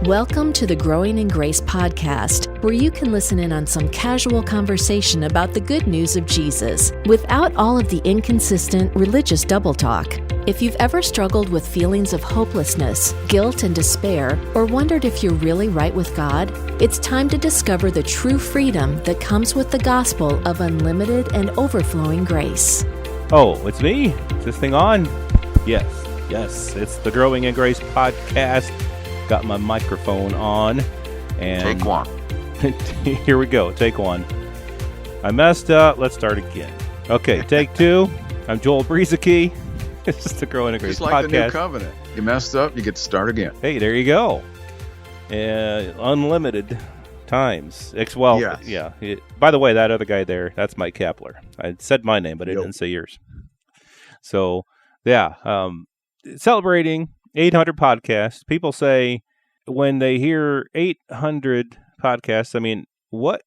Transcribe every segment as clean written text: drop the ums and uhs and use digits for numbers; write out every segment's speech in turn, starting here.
Welcome to the Growing in Grace podcast, where you can listen in on some casual conversation about the good news of Jesus without all of the inconsistent religious double talk. If you've ever struggled with feelings of hopelessness, guilt, and despair, or wondered if you're really right with God, it's time to discover the true freedom that comes with the gospel of unlimited and overflowing grace. Oh, it's me? Is this thing on? Yes, it's the Growing in Grace podcast. Got my microphone on, and take one. Here we go. Take one. I messed up. Let's start again. Okay, take two. I'm Joel Brizicki. It's just the Growing in Grace podcast. Just like podcast. The new covenant. You messed up, you get to start again. Hey, there you go. Unlimited times. Well, yes. Yeah. By the way, that other guy there, that's Mike Kapler. I said my name, but I didn't say yours. So, yeah, celebrating 800 podcasts. People say when they hear 800 podcasts, I mean, what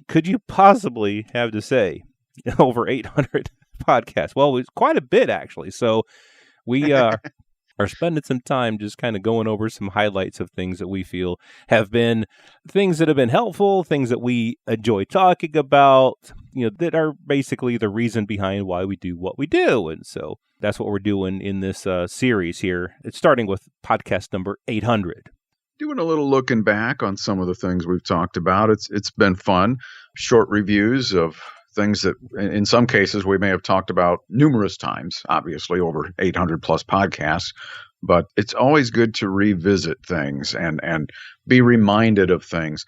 could you possibly have to say over 800 podcasts? Well, it's quite a bit, actually. So we are spending some time just kind of going over some highlights of things that we feel have been things that have been helpful, things that we enjoy talking about, that are basically the reason behind why we do what we do. And so that's what we're doing in this series here. It's starting with podcast number 800. Doing a little looking back on some of the things we've talked about. It's been fun. Short reviews of things that in some cases we may have talked about numerous times, obviously over 800 plus podcasts, but it's always good to revisit things and be reminded of things.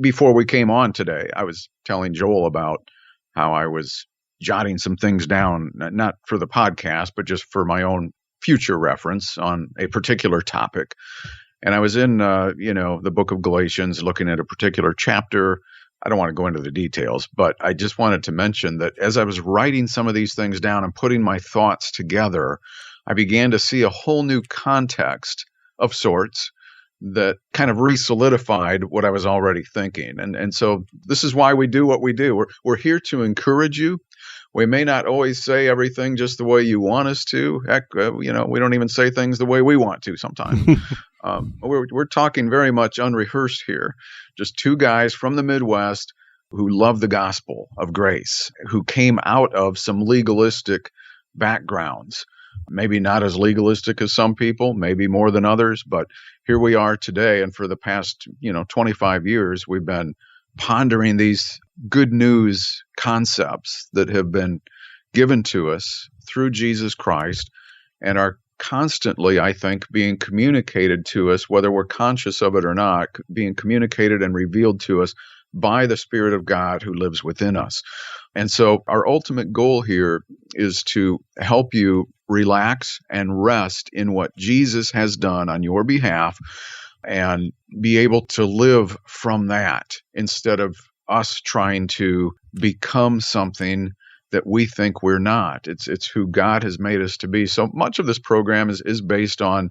Before we came on today, I was telling Joel about how I was jotting some things down, not for the podcast, but just for my own future reference on a particular topic. And I was in, the book of Galatians, looking at a particular chapter. I don't want to go into the details, but I just wanted to mention that as I was writing some of these things down and putting my thoughts together, I began to see a whole new context of sorts that kind of re-solidified what I was already thinking. And so this is why we do what we do. We're here to encourage you. We may not always say everything just the way you want us to. Heck, we don't even say things the way we want to sometimes. We're talking very much unrehearsed here. Just two guys from the Midwest who love the gospel of grace, who came out of some legalistic backgrounds. Maybe not as legalistic as some people, maybe more than others, but here we are today. And for the past, 25 years, we've been pondering these good news concepts that have been given to us through Jesus Christ and are constantly, I think, being communicated to us, whether we're conscious of it or not, being communicated and revealed to us by the Spirit of God who lives within us. And so our ultimate goal here is to help you relax and rest in what Jesus has done on your behalf and be able to live from that instead of us trying to become something that we think we're not. It's who God has made us to be. So much of this program is based on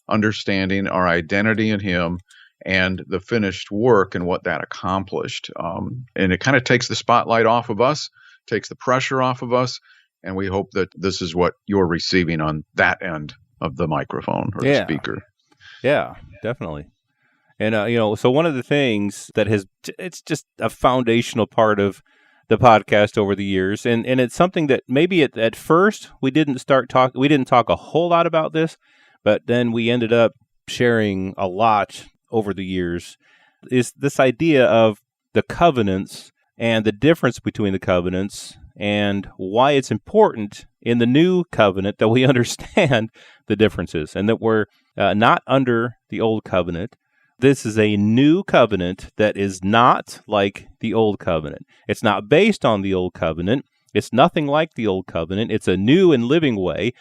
understanding our identity in Him and the finished work and what that accomplished. And it kind of takes the spotlight off of us, takes the pressure off of us, and we hope that this is what you're receiving on that end of the microphone or the speaker. Yeah, definitely. And, so one of the things that it's just a foundational part of the podcast over the years, and it's something that maybe at first we didn't talk a whole lot about this, but then we ended up sharing a lot over the years, is this idea of the covenants and the difference between the covenants and why it's important in the new covenant that we understand the differences and that we're not under the old covenant. This is a new covenant that is not like the old covenant. It's not based on the old covenant. It's nothing like the old covenant. It's a new and living way.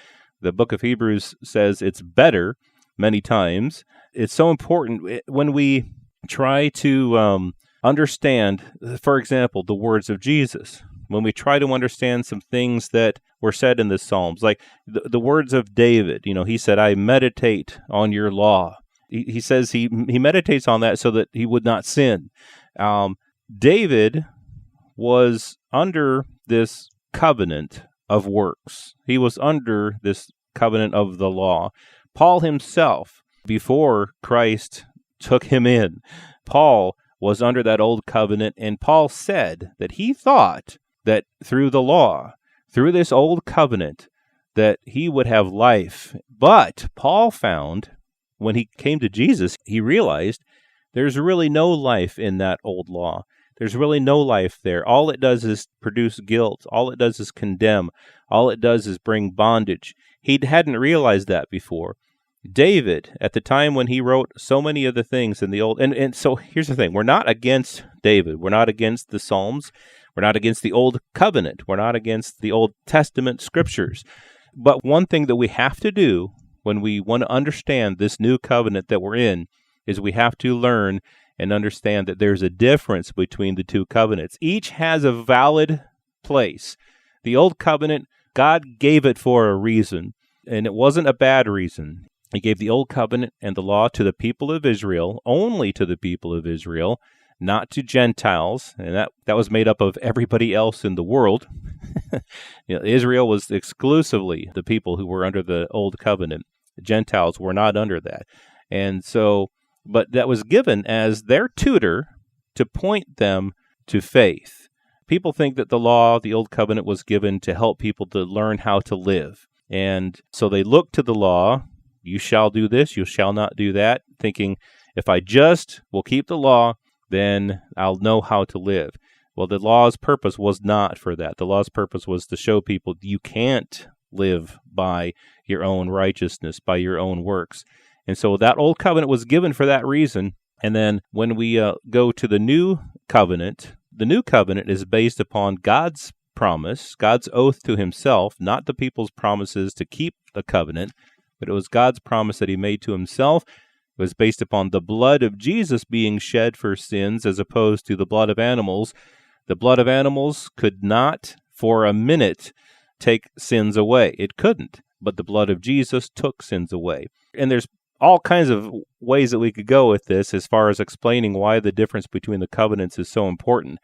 The book of Hebrews says it's better many times. It's so important when we try to understand, for example, the words of Jesus. When we try to understand some things that were said in the Psalms, like the words of David, he said, I meditate on your law. He says he meditates on that so that he would not sin. David was under this covenant of works. He was under this covenant of the law. Paul himself, before Christ took him in. Paul was under that old covenant, and Paul said that he thought that through the law, through this old covenant, that he would have life. But Paul found, when he came to Jesus, he realized there's really no life in that old law. There's really no life there. All it does is produce guilt. All it does is condemn. All it does is bring bondage. He hadn't realized that before. David, at the time when he wrote so many of the things in the old, and so here's the thing, we're not against David. We're not against the Psalms. We're not against the Old Covenant. We're not against the Old Testament scriptures. But one thing that we have to do when we want to understand this new covenant that we're in is we have to learn and understand that there's a difference between the two covenants. Each has a valid place. The Old Covenant, God gave it for a reason, and it wasn't a bad reason. He gave the Old Covenant and the law to the people of Israel, only to the people of Israel, not to Gentiles, and that was made up of everybody else in the world. Israel was exclusively the people who were under the Old Covenant. The Gentiles were not under that. And so, but that was given as their tutor to point them to faith. People think that the law, the Old Covenant, was given to help people to learn how to live. And so they look to the law. You shall do this, you shall not do that, thinking, if I just will keep the law, then I'll know how to live. Well, the law's purpose was not for that. The law's purpose was to show people you can't live by your own righteousness, by your own works. And so that old covenant was given for that reason. And then when we go to the new covenant is based upon God's promise, God's oath to himself, not the people's promises to keep the covenant, but it was God's promise that he made to himself. It was based upon the blood of Jesus being shed for sins as opposed to the blood of animals. The blood of animals could not, for a minute, take sins away. It couldn't, but the blood of Jesus took sins away. And there's all kinds of ways that we could go with this as far as explaining why the difference between the covenants is so important.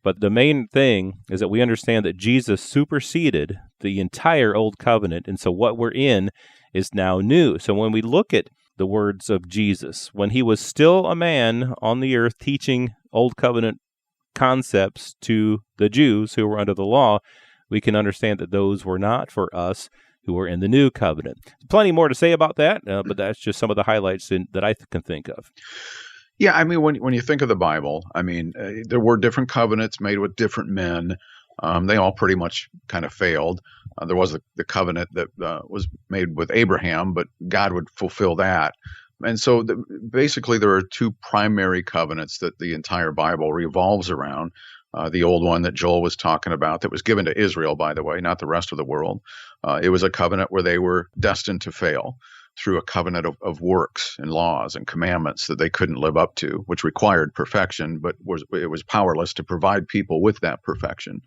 But the main thing is that we understand that Jesus superseded the entire old covenant, and so what we're in is now new. So when we look at the words of Jesus, when he was still a man on the earth teaching old covenant concepts to the Jews who were under the law, we can understand that those were not for us who were in the new covenant. Plenty more to say about that, but that's just some of the highlights that I can think of. Yeah, I mean, when you think of the Bible, I mean, there were different covenants made with different men. They all pretty much kind of failed. There was the covenant that was made with Abraham, but God would fulfill that. And so basically there are two primary covenants that the entire Bible revolves around. The old one that Joel was talking about that was given to Israel, by the way, not the rest of the world. It was a covenant where they were destined to fail through a covenant of works and laws and commandments that they couldn't live up to, which required perfection, but it was powerless to provide people with that perfection.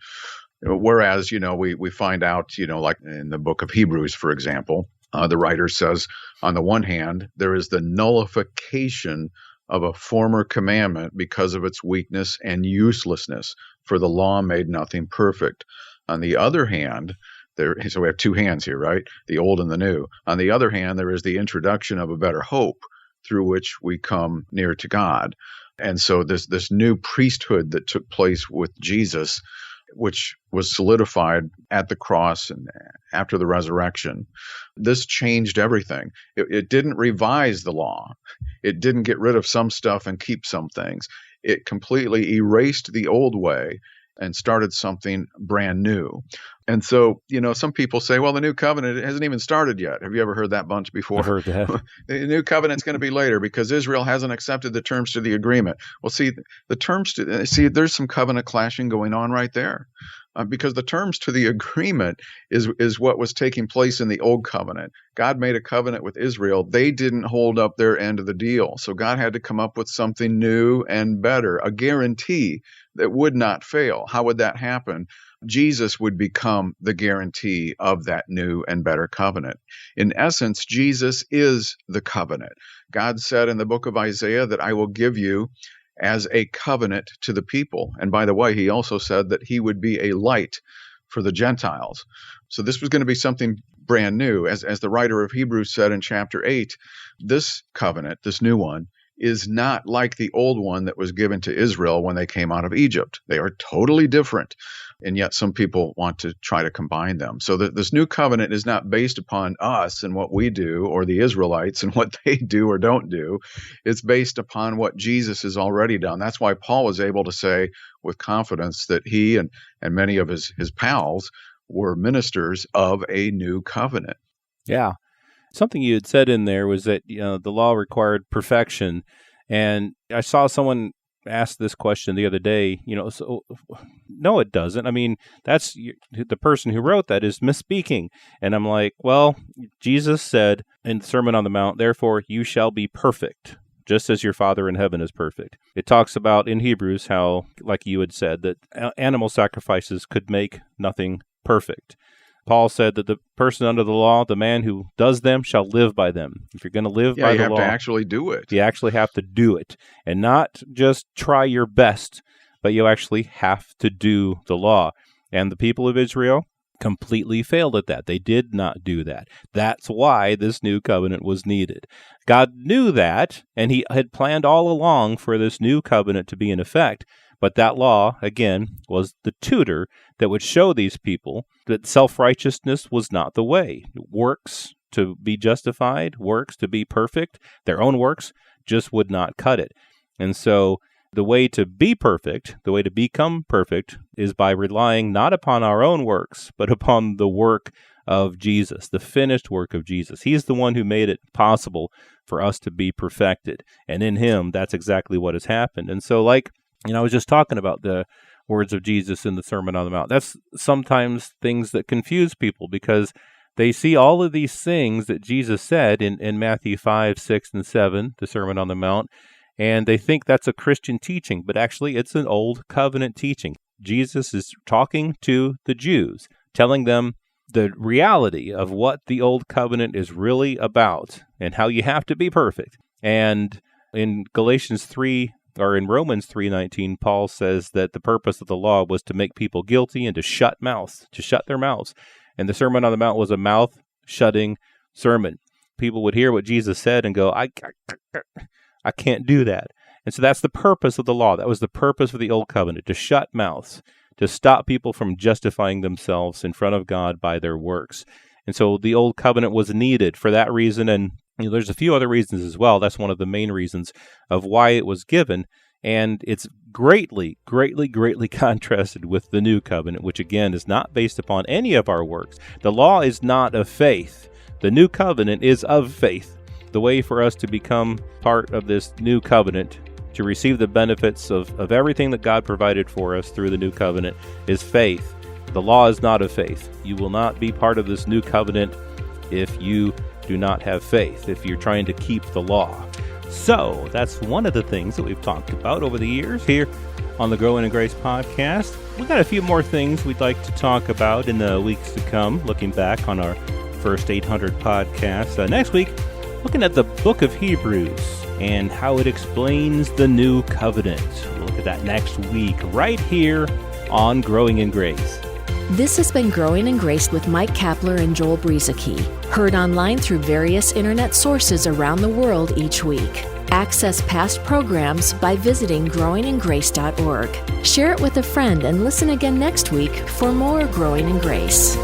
Whereas, we find out, like in the book of Hebrews, for example, the writer says, on the one hand, there is the nullification of a former commandment because of its weakness and uselessness, for the law made nothing perfect. On the other hand, so we have two hands here, right? The old and the new. On the other hand, there is the introduction of a better hope through which we come near to God. And so this new priesthood that took place with Jesus, which was solidified at the cross and after the resurrection, this changed everything. It didn't revise the law. It didn't get rid of some stuff and keep some things. It completely erased the old way and started something brand new. And so, some people say, well, the new covenant hasn't even started yet. Have you ever heard that bunch before? I've heard that. The new covenant's going to be later because Israel hasn't accepted the terms to the agreement. Well, there's some covenant clashing going on right there. Because the terms to the agreement is what was taking place in the old covenant. God made a covenant with Israel. They didn't hold up their end of the deal. So God had to come up with something new and better, a guarantee that would not fail. How would that happen? Jesus would become the guarantee of that new and better covenant. In essence, Jesus is the covenant. God said in the book of Isaiah that I will give you as a covenant to the people. And by the way, he also said that he would be a light for the Gentiles. So this was going to be something brand new. As the writer of Hebrews said in chapter 8, this covenant, this new one, is not like the old one that was given to Israel when they came out of Egypt. They are totally different. And yet some people want to try to combine them. So this new covenant is not based upon us and what we do, or the Israelites and what they do or don't do. It's based upon what Jesus has already done. That's why Paul was able to say with confidence that he and many of his pals were ministers of a new covenant. Yeah. Something you had said in there was that the law required perfection. And I saw someone asked this question the other day, so no, it doesn't. I mean, that's the person who wrote that is misspeaking. And I'm like, well, Jesus said in the Sermon on the Mount, therefore you shall be perfect, just as your Father in heaven is perfect. It talks about in Hebrews how, like you had said, that animal sacrifices could make nothing perfect. Paul said that the person under the law, the man who does them, shall live by them. If you're going to live by the law, you have to actually do it. You actually have to do it, and not just try your best, but you actually have to do the law. And the people of Israel completely failed at that. They did not do that. That's why this new covenant was needed. God knew that, and he had planned all along for this new covenant to be in effect. But that law, again, was the tutor that would show these people that self-righteousness was not the way. Works to be justified, works to be perfect, their own works just would not cut it. And so the way to be perfect, the way to become perfect, is by relying not upon our own works, but upon the work of Jesus, the finished work of Jesus. He's the one who made it possible for us to be perfected. And in him, that's exactly what has happened. And so I was just talking about the words of Jesus in the Sermon on the Mount. That's sometimes things that confuse people because they see all of these things that Jesus said in Matthew 5, 6, and 7, the Sermon on the Mount, and they think that's a Christian teaching, but actually it's an old covenant teaching. Jesus is talking to the Jews, telling them the reality of what the old covenant is really about and how you have to be perfect. And in Galatians 3, or in Romans 3:19, Paul says that the purpose of the law was to make people guilty and to shut their mouths. And the Sermon on the Mount was a mouth-shutting sermon. People would hear what Jesus said and go, I can't do that. And so that's the purpose of the law. That was the purpose of the Old Covenant, to shut mouths, to stop people from justifying themselves in front of God by their works. And so the Old Covenant was needed for that reason, and there's a few other reasons as well. That's one of the main reasons of why it was given. And it's greatly contrasted with the New Covenant, which again is not based upon any of our works. The law is not of faith. The New Covenant is of faith. The way for us to become part of this New Covenant, to receive the benefits of everything that God provided for us through the New Covenant, is faith. The law is not of faith. You will not be part of this New Covenant if you do not have faith, if you're trying to keep the law. So that's one of the things that we've talked about over the years here on the Growing in Grace podcast. We've got a few more things we'd like to talk about in the weeks to come, looking back on our first 800 podcasts. Next week, looking at the book of Hebrews and how it explains the new covenant. We'll look at that next week right here on Growing in Grace. This has been Growing in Grace with Mike Kapler and Joel Brieseke, heard online through various internet sources around the world each week. Access past programs by visiting growingingrace.org. Share it with a friend and listen again next week for more Growing in Grace.